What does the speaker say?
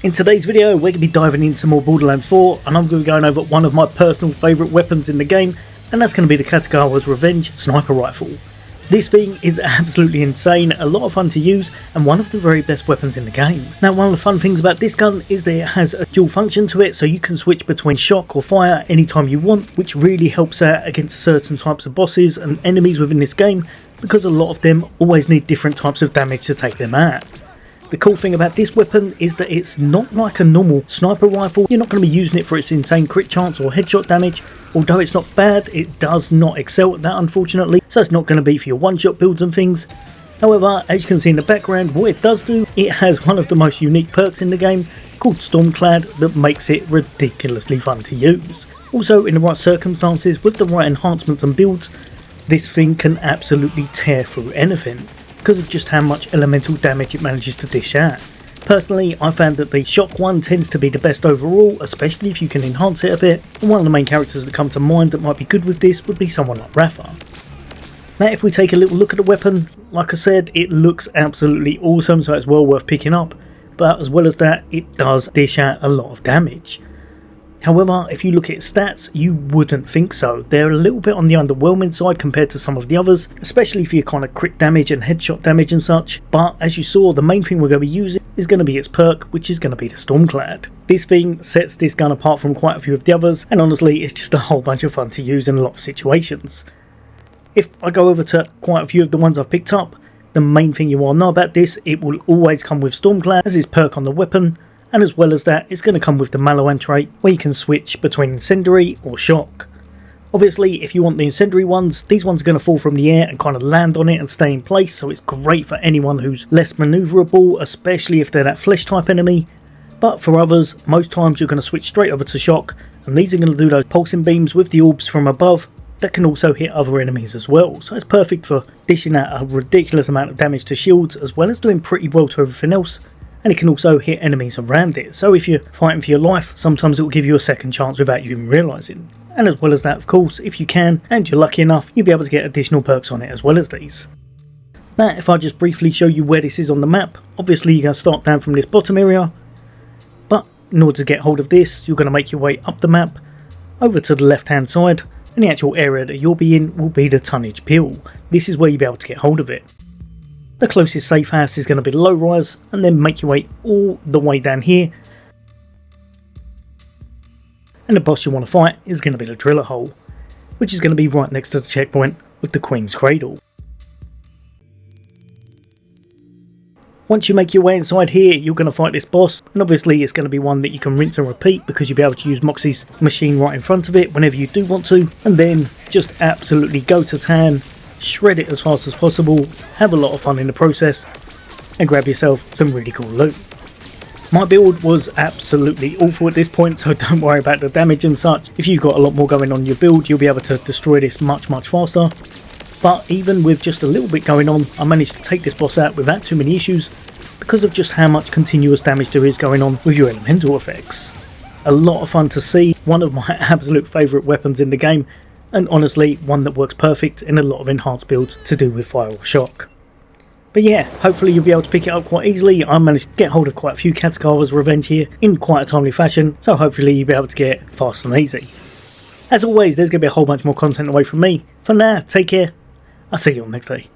In today's video we're going to be diving into more Borderlands 4 and I'm going to be going over one of my personal favourite weapons in the game, and that's going to be the Katagawas Revenge sniper rifle. This thing is absolutely insane, a lot of fun to use and one of the very best weapons in the game. Now one of the fun things about this gun is that it has a dual function to it, so you can switch between shock or fire anytime you want, which really helps out against certain types of bosses and enemies within this game, because a lot of them always need different types of damage to take them out. The cool thing about this weapon is that it's not like a normal sniper rifle. You're not going to be using it for its insane crit chance or headshot damage. Although it's not bad, it does not excel at that unfortunately, so it's not going to be for your one-shot builds and things. However, as you can see in the background, what it does do, it has one of the most unique perks in the game called Stormclad that makes it ridiculously fun to use. Also, in the right circumstances, with the right enhancements and builds, this thing can absolutely tear through anything, because of just how much elemental damage it manages to dish out. Personally, I found that the shock one tends to be the best overall, especially if you can enhance it a bit, and one of the main characters that come to mind that might be good with this would be someone like Rafa. Now if we take a little look at the weapon, like I said, it looks absolutely awesome, so it's well worth picking up, but as well as that, it does dish out a lot of damage. However, if you look at its stats, you wouldn't think so. They're a little bit on the underwhelming side compared to some of the others, especially for your kind of crit damage and headshot damage and such. But as you saw, the main thing we're going to be using is going to be its perk, which is going to be the Stormclad. This thing sets this gun apart from quite a few of the others, and honestly, it's just a whole bunch of fun to use in a lot of situations. If I go over to quite a few of the ones I've picked up, the main thing you want to know about this, it will always come with Stormclad as its perk on the weapon. And as well as that, it's going to come with the Maloan trait, where you can switch between incendiary or shock. Obviously, if you want the incendiary ones, these ones are going to fall from the air and kind of land on it and stay in place, so it's great for anyone who's less manoeuvrable, especially if they're that flesh type enemy. But for others, most times you're going to switch straight over to shock, and these are going to do those pulsing beams with the orbs from above that can also hit other enemies as well. So it's perfect for dishing out a ridiculous amount of damage to shields, as well as doing pretty well to everything else. And it can also hit enemies around it, so if you're fighting for your life, sometimes it will give you a second chance without you even realising. And as well as that, of course, if you can, and you're lucky enough, you'll be able to get additional perks on it as well as these. Now, if I just briefly show you where this is on the map, obviously you're going to start down from this bottom area, but in order to get hold of this, you're going to make your way up the map, over to the left hand side, and the actual area that you'll be in will be the tonnage peel. This is where you'll be able to get hold of it. The closest safe house is going to be the low rise, and then make your way all the way down here. And the boss you want to fight is going to be the driller hole, which is going to be right next to the checkpoint with the Queen's Cradle. Once you make your way inside here, you're going to fight this boss, and obviously it's going to be one that you can rinse and repeat because you'll be able to use Moxie's machine right in front of it whenever you do want to, and then just absolutely go to town. Shred it as fast as possible, have a lot of fun in the process, and grab yourself some really cool loot. My build was absolutely awful at this point, so don't worry about the damage and such. If you've got a lot more going on in your build, you'll be able to destroy this much faster. But even with just a little bit going on, I managed to take this boss out without too many issues because of just how much continuous damage there is going on with your elemental effects. A lot of fun to see, one of my absolute favourite weapons in the game, and honestly one that works perfect in a lot of enhanced builds to do with fire or shock. But yeah, hopefully you'll be able to pick it up quite easily. I managed to get hold of quite a few Katagawas Revenge here in quite a timely fashion, so hopefully you'll be able to get it fast and easy. As always, there's going to be a whole bunch more content away from me. For now, take care, I'll see you all next day.